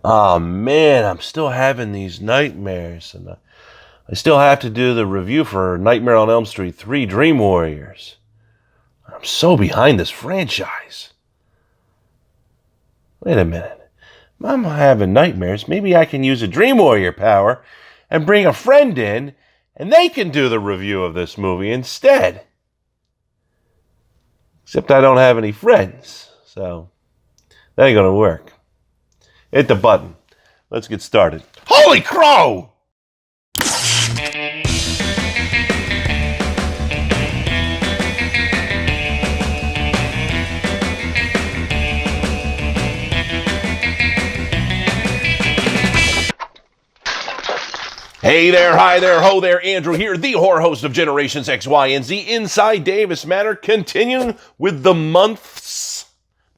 Oh man, I'm still having these nightmares, and I still have to do the review for Nightmare on Elm Street 3 Dream Warriors. I'm so behind this franchise. Wait a minute. I'm having nightmares. Maybe I can use a Dream Warrior power and bring a friend in, and they can do the review of this movie instead. Except I don't have any friends, so that ain't gonna work. Hit the button. Let's get started. Holy crow! Hey there, hi there, ho there, Andrew here, the horror host of Generations X, Y, and Z, inside Davis Manor, continuing with the months,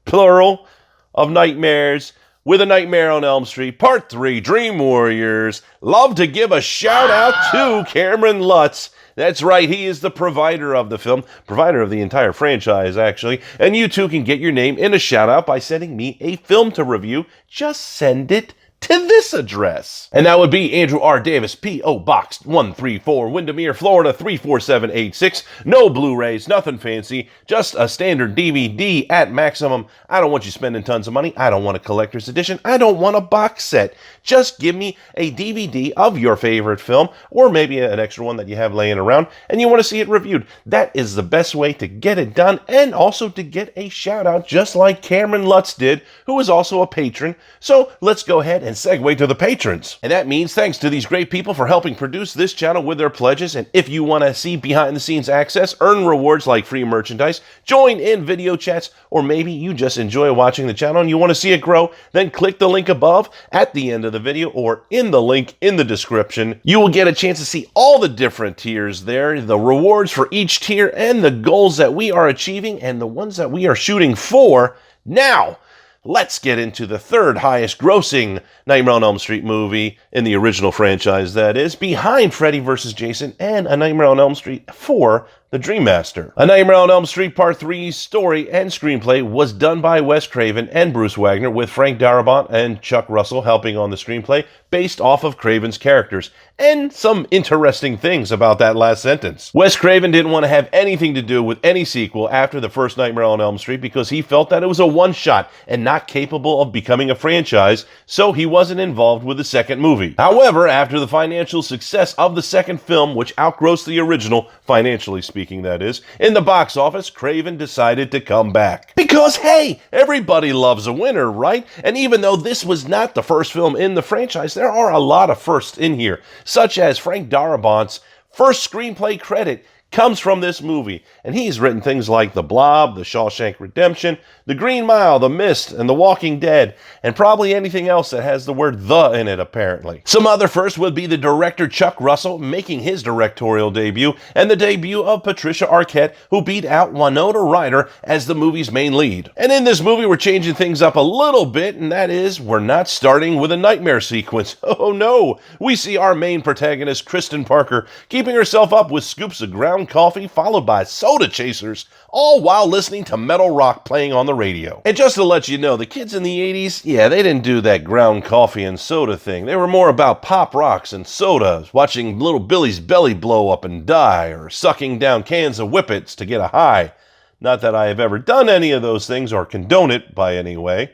plural, of nightmares, with A Nightmare on Elm Street, Part 3, Dream Warriors. Love to give a shout out to Cameron Lutz. That's right, he is the provider of the film, provider of the entire franchise, actually. And you too can get your name in a shout out by sending me a film to review. Just send it to this address. And that would be Andrew R. Davis, P.O. Box 134, Windermere, Florida 34786. No Blu-rays, nothing fancy, just a standard DVD at maximum. I don't want you spending tons of money. I don't want a collector's edition. I don't want a box set. Just give me a DVD of your favorite film, or maybe an extra one that you have laying around, and you want to see it reviewed. That is the best way to get it done, and also to get a shout out, just like Cameron Lutz did, who is also a patron. So let's go ahead and segue to the patrons. And that means thanks to these great people for helping produce this channel with their pledges. And if you want to see behind the scenes access, earn rewards like free merchandise, join in video chats, or maybe you just enjoy watching the channel and you want to see it grow, then click the link above at the end of the video or in the link in the description. You will get a chance to see all the different tiers there, the rewards for each tier, and the goals that we are achieving and the ones that we are shooting for. Now, let's get into the third highest grossing Nightmare on Elm Street movie in the original franchise, that is, behind Freddy vs. Jason and A Nightmare on Elm Street 4, The Dream Master. A Nightmare on Elm Street Part 3's story and screenplay was done by Wes Craven and Bruce Wagner, with Frank Darabont and Chuck Russell helping on the screenplay based off of Craven's characters. And some interesting things about that last sentence. Wes Craven didn't want to have anything to do with any sequel after the first Nightmare on Elm Street because he felt that it was a one-shot and not capable of becoming a franchise, so he wasn't involved with the second movie. However, after the financial success of the second film, which outgrossed the original, financially speaking that is, in the box office, Craven decided to come back. Because, hey, everybody loves a winner, right? And even though this was not the first film in the franchise, there are a lot of firsts in here, such as Frank Darabont's first screenplay credit comes from this movie, and he's written things like The Blob, The Shawshank Redemption, The Green Mile, The Mist, and The Walking Dead, and probably anything else that has the word "the" in it, apparently. Some other firsts would be the director Chuck Russell making his directorial debut, and the debut of Patricia Arquette, who beat out Winona Ryder as the movie's main lead. And in this movie, we're changing things up a little bit, and that is, we're not starting with a nightmare sequence. Oh no! We see our main protagonist, Kristen Parker, keeping herself up with scoops of ground coffee followed by soda chasers, all while listening to metal rock playing on the radio. And just to let you know, the kids in the 80s, yeah, they didn't do that ground coffee and soda thing. They were more about pop rocks and sodas, watching little Billy's belly blow up and die, or sucking down cans of Whippets to get a high. Not that I have ever done any of those things or condone it by any way.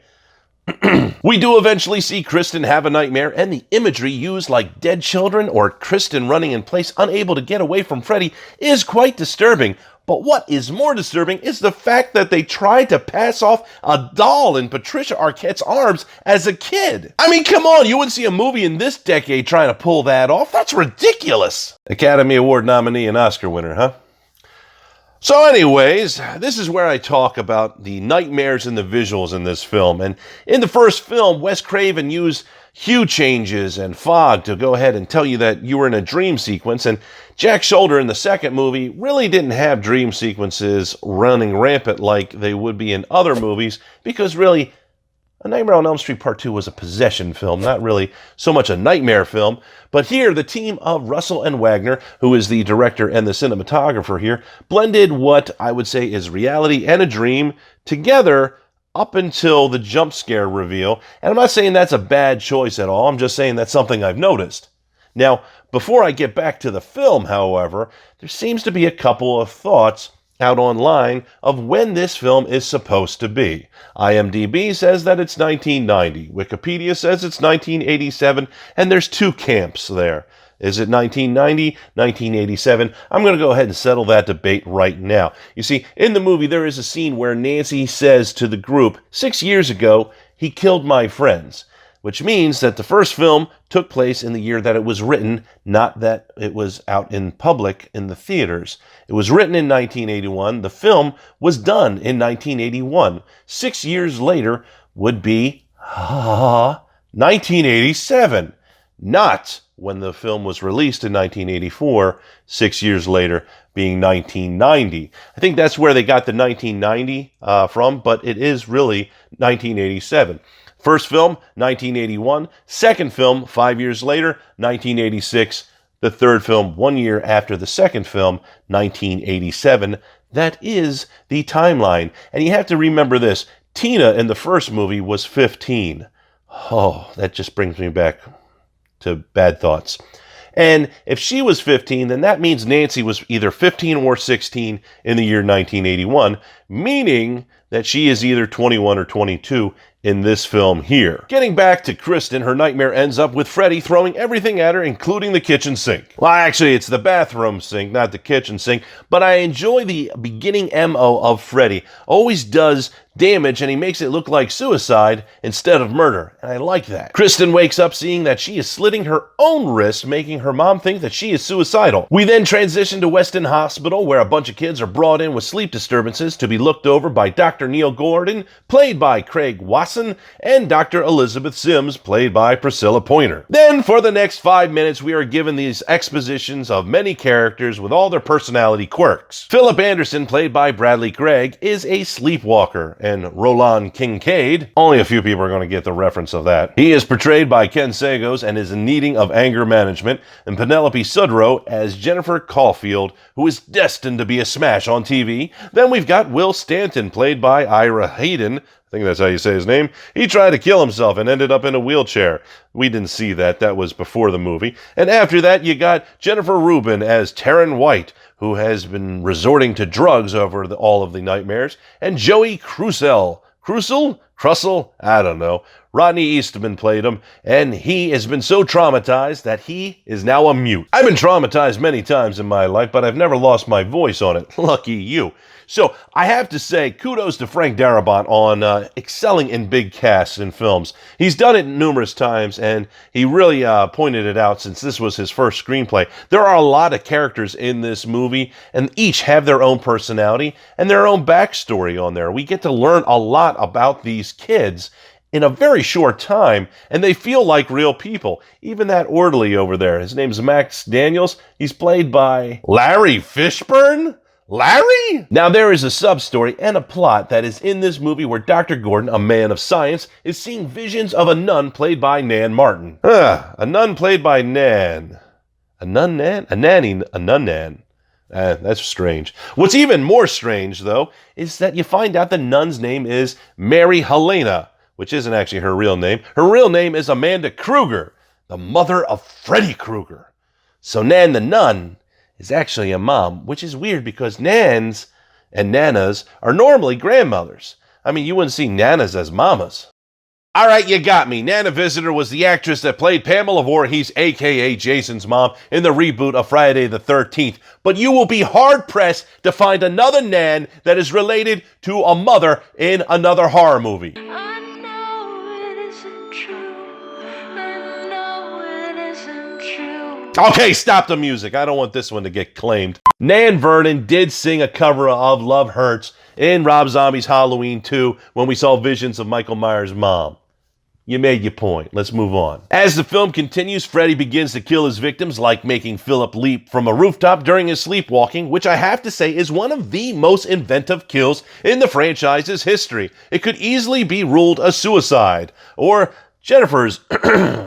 We do eventually see Kristen have a nightmare, and the imagery used, like dead children or Kristen running in place unable to get away from Freddy, is quite disturbing. But what is more disturbing is the fact that they tried to pass off a doll in Patricia Arquette's arms as a kid. I mean, come on, you wouldn't see a movie in this decade trying to pull that off. That's ridiculous. Academy Award nominee and Oscar winner, huh? So anyways, this is where I talk about the nightmares and the visuals in this film. And in the first film, Wes Craven used hue changes and fog to go ahead and tell you that you were in a dream sequence. And Jack Shoulder in the second movie really didn't have dream sequences running rampant like they would be in other movies, because really, A Nightmare on Elm Street Part 2 was a possession film, not really so much a nightmare film. But here, the team of Russell and Wagner, who is the director and the cinematographer here, blended what I would say is reality and a dream together up until the jump scare reveal. And I'm not saying that's a bad choice at all. I'm just saying that's something I've noticed. Now, before I get back to the film, however, there seems to be a couple of thoughts out online of when this film is supposed to be. IMDb says that it's 1990. Wikipedia says it's 1987, and there's two camps there. Is it 1990, 1987? I'm going to go ahead and settle that debate right now. You see, in the movie, there is a scene where Nancy says to the group, 6 years ago, he killed my friends, which means that the first film took place in the year that it was written, not that it was out in public in the theaters. It was written in 1981. The film was done in 1981. 6 years later would be 1987, not when the film was released in 1984, 6 years later being 1990. I think that's where they got the 1990 from, but it is really 1987. First film, 1981. Second film, 5 years later, 1986. The third film, 1 year after the second film, 1987. That is the timeline. And you have to remember this. Tina in the first movie was 15. Oh, that just brings me back to bad thoughts. And if she was 15, then that means Nancy was either 15 or 16 in the year 1981, meaning that she is either 21 or 22 in this film here. Getting back to Kristen, her nightmare ends up with Freddy throwing everything at her, including the kitchen sink. Well, actually, it's the bathroom sink, not the kitchen sink, but I enjoy the beginning MO of Freddy. Always does damage, and he makes it look like suicide instead of murder, and I like that. Kristen wakes up seeing that she is slitting her own wrist, making her mom think that she is suicidal. We then transition to Weston Hospital, where a bunch of kids are brought in with sleep disturbances to be looked over by Dr. Neil Gordon, played by Craig Wasson, and Dr. Elizabeth Sims, played by Priscilla Pointer. Then, for the next 5 minutes, we are given these expositions of many characters with all their personality quirks. Philip Anderson, played by Bradley Gregg, is a sleepwalker, and Roland Kincaid, only a few people are going to get the reference of that. He is portrayed by Ken Sagos and is in needing of anger management, and Penelope Sudrow as Jennifer Caulfield, who is destined to be a smash on TV. Then we've got Will Stanton, played by Ira Hayden. I think that's how you say his name. He tried to kill himself and ended up in a wheelchair. We didn't see that. That was before the movie. And after that, you got Jennifer Rubin as Taryn White, who has been resorting to drugs over all of the nightmares, and Joey Cruzel. Crussell? I don't know. Rodney Eastman played him, and he has been so traumatized that he is now a mute. I've been traumatized many times in my life, but I've never lost my voice on it. Lucky you. So I have to say, kudos to Frank Darabont on excelling in big casts in films. He's done it numerous times, and he really pointed it out since this was his first screenplay. There are a lot of characters in this movie, and each have their own personality and their own backstory on there. We get to learn a lot about these kids in a very short time, and they feel like real people. Even that orderly over there, his name's Max Daniels. He's played by Larry Fishburne? Larry? Now, there is a sub-story and a plot that is in this movie where Dr. Gordon, a man of science, is seeing visions of a nun played by Nan Martin. A nun played by Nan. A nun Nan? A nanny, a nun Nan. That's strange. What's even more strange, though, is that you find out the nun's name is Mary Helena, which isn't actually her real name. Her real name is Amanda Krueger, the mother of Freddy Krueger. So Nan the nun is actually a mom, which is weird because nans and nanas are normally grandmothers. I mean, you wouldn't see nanas as mamas. All right, you got me. Nana Visitor was the actress that played Pamela Voorhees, a.k.a. Jason's mom, in the reboot of Friday the 13th. But you will be hard-pressed to find another Nan that is related to a mother in another horror movie. Okay, stop the music. I don't want this one to get claimed. Nan Vernon did sing a cover of Love Hurts in Rob Zombie's Halloween 2 when we saw visions of Michael Myers' mom. You made your point. Let's move on. As the film continues, Freddy begins to kill his victims, like making Philip leap from a rooftop during his sleepwalking, which I have to say is one of the most inventive kills in the franchise's history. It could easily be ruled a suicide, or Jennifer's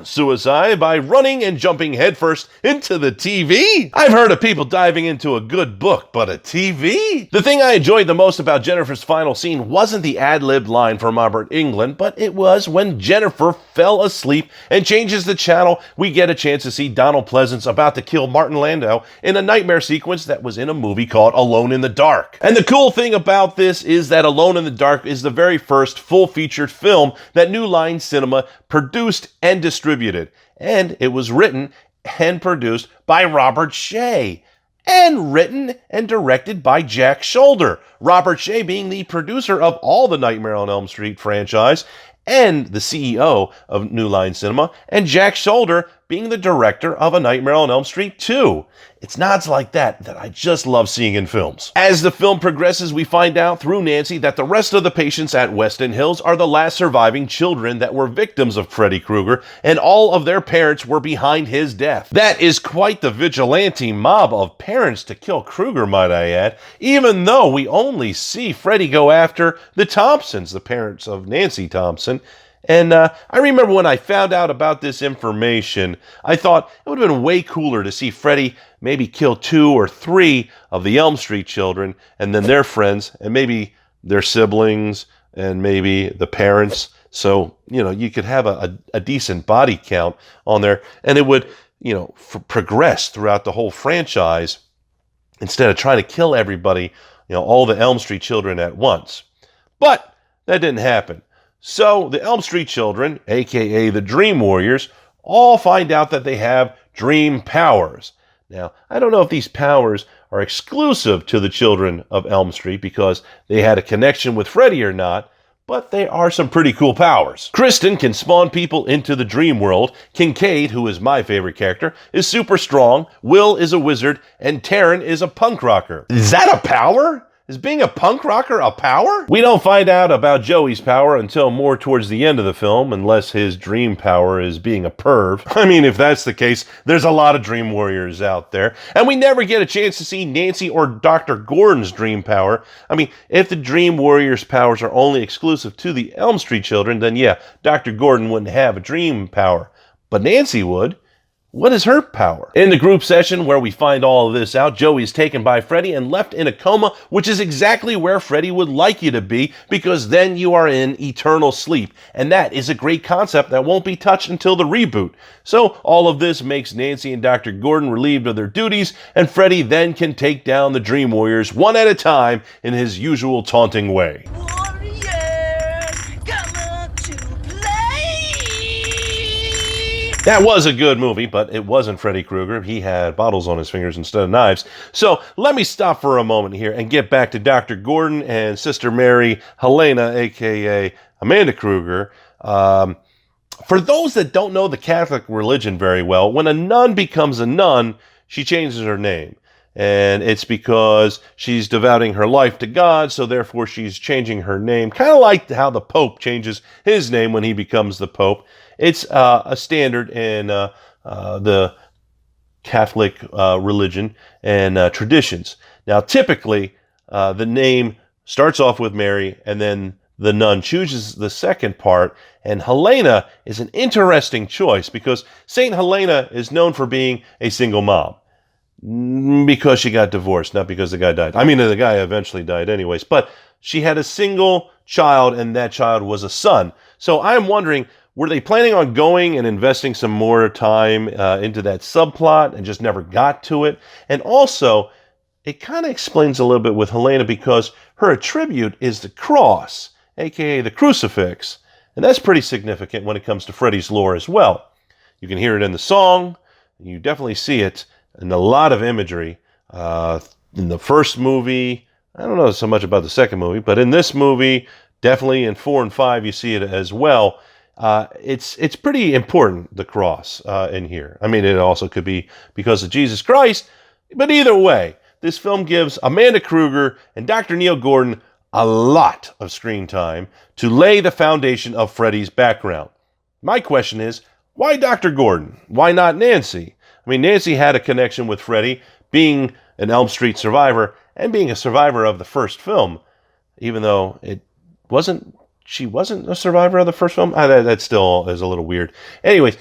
suicide by running and jumping headfirst into the TV? I've heard of people diving into a good book, but a TV? The thing I enjoyed the most about Jennifer's final scene wasn't the ad-libbed line from Robert Englund, but it was when Jennifer fell asleep and changes the channel, we get a chance to see Donald Pleasance about to kill Martin Landau in a nightmare sequence that was in a movie called Alone in the Dark. And the cool thing about this is that Alone in the Dark is the very first full-featured film that New Line Cinema produced and distributed, and it was written and produced by Robert Shaye, and written and directed by Jack Sholder. Robert Shaye being the producer of all the Nightmare on Elm Street franchise and the CEO of New Line Cinema, and Jack Sholder being the director of A Nightmare on Elm Street 2. It's nods like that I just love seeing in films. As the film progresses, we find out through Nancy that the rest of the patients at Weston Hills are the last surviving children that were victims of Freddy Krueger, and all of their parents were behind his death. That is quite the vigilante mob of parents to kill Krueger, might I add, even though we only see Freddy go after the Thompsons, the parents of Nancy Thompson. And I remember when I found out about this information, I thought it would have been way cooler to see Freddy maybe kill 2 or 3 of the Elm Street children, and then their friends, and maybe their siblings, and maybe the parents. So, you could have a decent body count on there, and it would, progress throughout the whole franchise instead of trying to kill everybody, all the Elm Street children at once. But that didn't happen. So the Elm Street children, aka the Dream Warriors, all find out that they have dream powers. Now, I don't know if these powers are exclusive to the children of Elm Street because they had a connection with Freddy or not, but they are some pretty cool powers. Kristen can spawn people into the dream world. Kincaid, who is my favorite character, is super strong. Will is a wizard, and Taryn is a punk rocker. Is that a power? Is being a punk rocker a power? We don't find out about Joey's power until more towards the end of the film, unless his dream power is being a perv. I mean, if that's the case, there's a lot of Dream Warriors out there. And we never get a chance to see Nancy or Dr. Gordon's dream power. I mean, if the Dream Warriors' powers are only exclusive to the Elm Street children, then yeah, Dr. Gordon wouldn't have a dream power. But Nancy would. What is her power? In the group session where we find all of this out, Joey is taken by Freddy and left in a coma, which is exactly where Freddy would like you to be, because then you are in eternal sleep. And that is a great concept that won't be touched until the reboot. So all of this makes Nancy and Dr. Gordon relieved of their duties, and Freddy then can take down the Dream Warriors one at a time in his usual taunting way. That was a good movie, but it wasn't Freddy Krueger. He had bottles on his fingers instead of knives. So let me stop for a moment here and get back to Dr. Gordon and Sister Mary Helena, a.k.a. Amanda Krueger. For those that don't know the Catholic religion very well, when a nun becomes a nun, she changes her name. And it's because she's devoting her life to God, so therefore she's changing her name. Kind of like how the Pope changes his name when he becomes the Pope. It's a standard in the Catholic religion and traditions. Now, typically, the name starts off with Mary, and then the nun chooses the second part. And Helena is an interesting choice because Saint Helena is known for being a single mom. Because she got divorced, not because the guy died. I mean, the guy eventually died anyways. But she had a single child, and that child was a son. So I'm wondering, were they planning on going and investing some more time into that subplot and just never got to it? And also, it kind of explains a little bit with Helena because her attribute is the cross, aka the crucifix. And that's pretty significant when it comes to Freddy's lore as well. You can hear it in the song. You definitely see it in a lot of imagery. In the first movie, I don't know so much about the second movie, but in this movie, definitely in 4 and 5, you see it as well. It's pretty important, the cross in here. I mean, it also could be because of Jesus Christ, but either way, this film gives Amanda Krueger and Dr. Neil Gordon a lot of screen time to lay the foundation of Freddy's background. My question is, why Dr. Gordon? Why not Nancy? I mean, Nancy had a connection with Freddy, being an Elm Street survivor and being a survivor of the first film, even though it wasn't she wasn't a survivor of the first film? That still is a little weird. Anyways,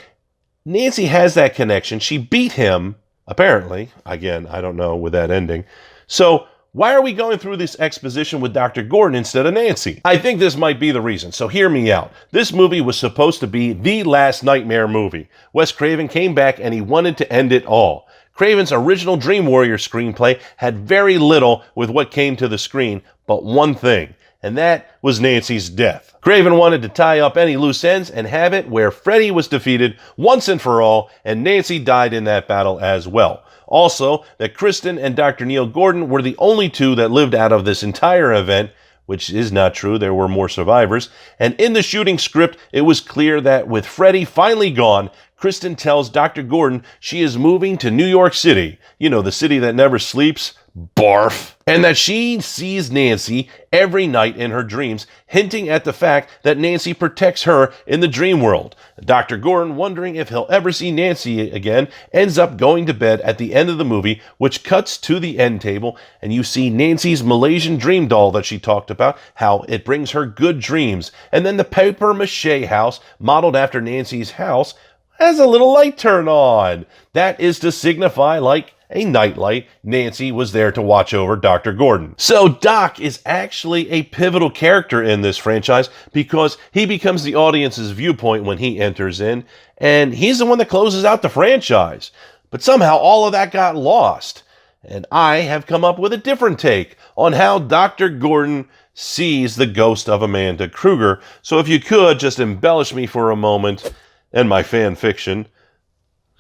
Nancy has that connection. She beat him, apparently. Again, I don't know with that ending. So why are we going through this exposition with Dr. Gordon instead of Nancy? I think this might be the reason, so hear me out. This movie was supposed to be the last Nightmare movie. Wes Craven came back and he wanted to end it all. Craven's original Dream Warrior screenplay had very little with what came to the screen, but one thing, and that was Nancy's death. Craven wanted to tie up any loose ends and have it where Freddy was defeated once and for all, and Nancy died in that battle as well. Also, that Kristen and Dr. Neil Gordon were the only two that lived out of this entire event, which is not true. There were more survivors. And in the shooting script, it was clear that with Freddy finally gone, Kristen tells Dr. Gordon she is moving to New York City. You know, the city that never sleeps. Barf. And that she sees Nancy every night in her dreams, hinting at the fact that Nancy protects her in the dream world. Dr. Gordon, wondering if he'll ever see Nancy again, ends up going to bed at the end of the movie, which cuts to the end table, and you see Nancy's Malaysian dream doll that she talked about, how it brings her good dreams. And then the paper mache house, modeled after Nancy's house, has a little light turn on. That is to signify, like a nightlight, Nancy was there to watch over Dr. Gordon. So Doc is actually a pivotal character in this franchise because he becomes the audience's viewpoint when he enters in, and he's the one that closes out the franchise. But somehow all of that got lost. And I have come up with a different take on how Dr. Gordon sees the ghost of Amanda Krueger. So if you could just embellish me for a moment and my fan fiction,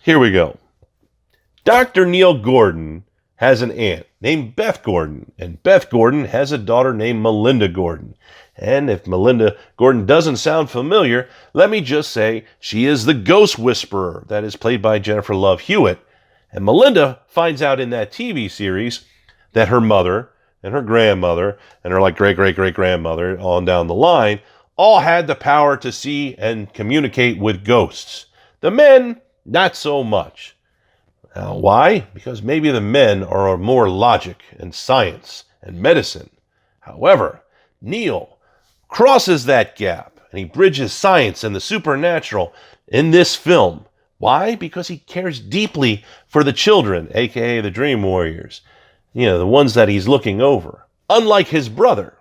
here we go. Dr. Neil Gordon has an aunt named Beth Gordon, and Beth Gordon has a daughter named Melinda Gordon. And if Melinda Gordon doesn't sound familiar, let me just say she is the ghost whisperer that is played by Jennifer Love Hewitt. And Melinda finds out in that TV series that her mother and her grandmother and her great-great-great-grandmother on down the line all had the power to see and communicate with ghosts. The men, not so much. Now, why? Because maybe the men are more logic and science and medicine. However, Neil crosses that gap and he bridges science and the supernatural in this film. Why? Because he cares deeply for the children, aka the Dream Warriors. You know, the ones that he's looking over. Unlike his brother,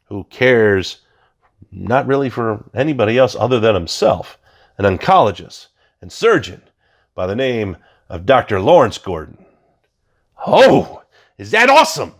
who cares not really for anybody else other than himself, an oncologist and surgeon by the name of Dr. Lawrence Gordon. Oh, is that awesome?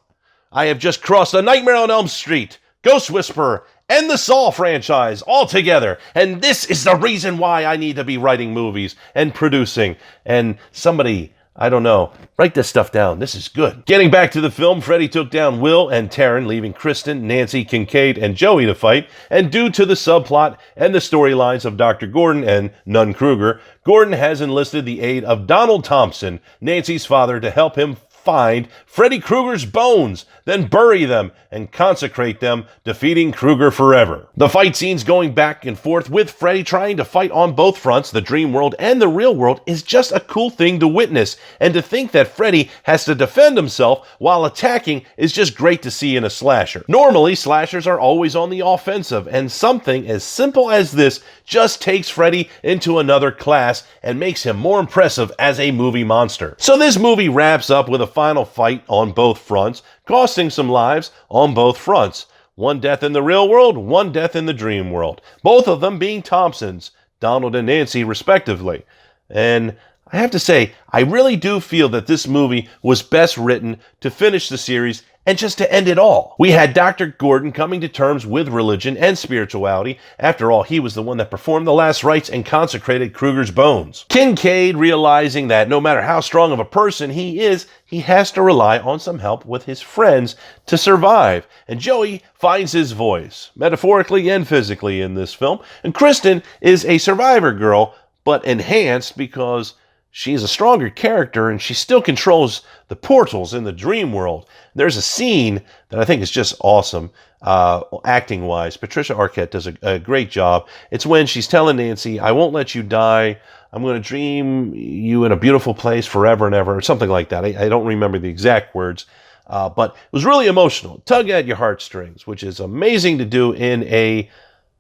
I have just crossed A Nightmare on Elm Street, Ghost Whisperer, and the Saw franchise all together. And this is the reason why I need to be writing movies and producing. And somebody, I don't know, write this stuff down. This is good. Getting back to the film, Freddy took down Will and Taryn, leaving Kristen, Nancy, Kincaid, and Joey to fight. And due to the subplot and the storylines of Dr. Gordon and Nun Krueger, Gordon has enlisted the aid of Donald Thompson, Nancy's father, to help him find Freddy Krueger's bones, then bury them and consecrate them, defeating Krueger forever. The fight scenes going back and forth with Freddy trying to fight on both fronts, the dream world and the real world, is just a cool thing to witness. And to think that Freddy has to defend himself while attacking is just great to see in a slasher. Normally, slashers are always on the offensive, and something as simple as this just takes Freddy into another class and makes him more impressive as a movie monster. So this movie wraps up with a final fight on both fronts, costing some lives on both fronts. One death in the real world, one death in the dream world. Both of them being Thompsons, Donald and Nancy respectively. And I have to say, I really do feel that this movie was best written to finish the series and just to end it all. We had Dr. Gordon coming to terms with religion and spirituality. After all, he was the one that performed the last rites and consecrated Krueger's bones. Kincaid realizing that no matter how strong of a person he is, he has to rely on some help with his friends to survive. And Joey finds his voice, metaphorically and physically, in this film. And Kristen is a survivor girl, but enhanced because she's a stronger character and she still controls the portals in the dream world. There's a scene that I think is just awesome, acting-wise. Patricia Arquette does a great job. It's when she's telling Nancy, I won't let you die. I'm going to dream you in a beautiful place forever and ever, or something like that. I don't remember the exact words, but it was really emotional. Tug at your heartstrings, which is amazing to do in a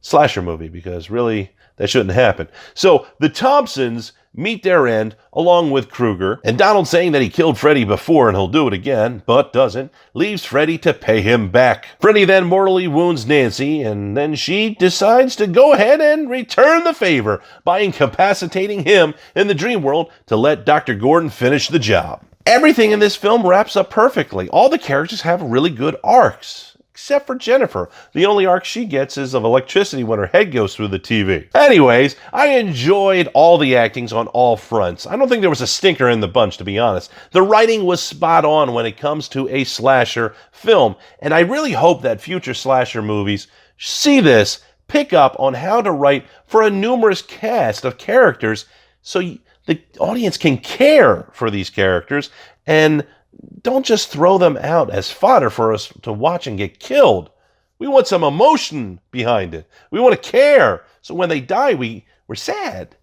slasher movie, because really that shouldn't happen. So the Thompsons meet their end along with Krueger, and Donald, saying that he killed Freddy before and he'll do it again, but doesn't, leaves Freddy to pay him back. Freddy then mortally wounds Nancy, and then she decides to go ahead and return the favor by incapacitating him in the dream world to let Dr. Gordon finish the job. Everything in this film wraps up perfectly. All the characters have really good arcs, except for Jennifer. The only arc she gets is of electricity when her head goes through the TV. Anyways, I enjoyed all the actings on all fronts. I don't think there was a stinker in the bunch, to be honest. The writing was spot on when it comes to a slasher film, and I really hope that future slasher movies see this, pick up on how to write for a numerous cast of characters so the audience can care for these characters and don't just throw them out as fodder for us to watch and get killed. We want some emotion behind it. We want to care. So when they die, we're sad.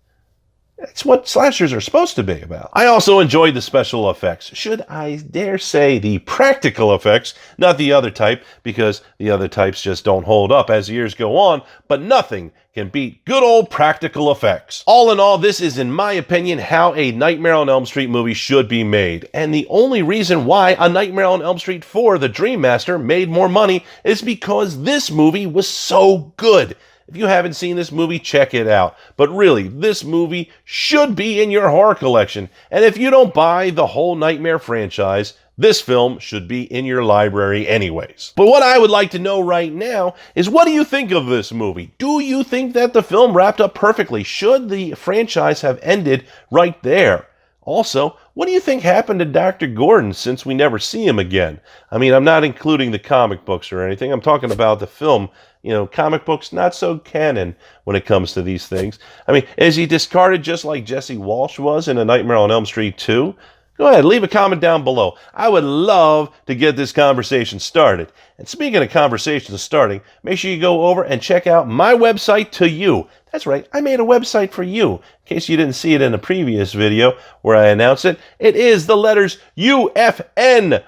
That's what slashers are supposed to be about. I also enjoyed the special effects. Should I dare say the practical effects, not the other type, because the other types just don't hold up as years go on, but nothing can beat good old practical effects. All in all, this is, in my opinion, how a Nightmare on Elm Street movie should be made. And the only reason why A Nightmare on Elm Street 4, The Dream Master, made more money is because this movie was so good. If you haven't seen this movie, check it out. But really, this movie should be in your horror collection. And if you don't buy the whole Nightmare franchise, this film should be in your library anyways. But what I would like to know right now is, what do you think of this movie? Do you think that the film wrapped up perfectly? Should the franchise have ended right there? Also, what do you think happened to Dr. Gordon since we never see him again? I mean, I'm not including the comic books or anything. I'm talking about the film. You know, comic books, not so canon when it comes to these things. I mean, is he discarded just like Jesse Walsh was in A Nightmare on Elm Street 2? Go ahead, leave a comment down below. I would love to get this conversation started. And speaking of conversations starting, make sure you go over and check out my website to you. That's right, I made a website for you. In case you didn't see it in a previous video where I announced it, it is the letters UFNRock.com.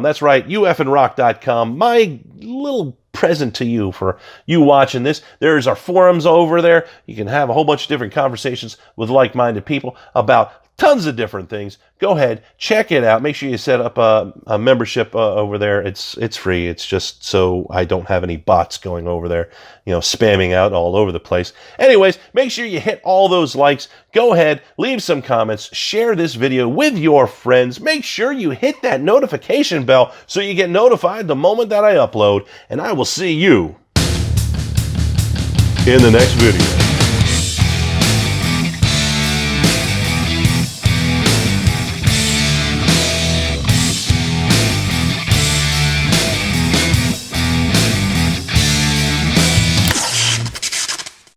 That's right, UFNRock.com. My little present to you for you watching this. There's our forums over there. You can have a whole bunch of different conversations with like-minded people about tons of different things. Go ahead, check it out. Make sure you set up a membership over there. It's free. It's just so I don't have any bots going over there, you know, spamming out all over the place. Anyways, make sure you hit all those likes. Go ahead, leave some comments, share this video with your friends. Make sure you hit that notification bell so you get notified the moment that I upload. And I will see you in the next video.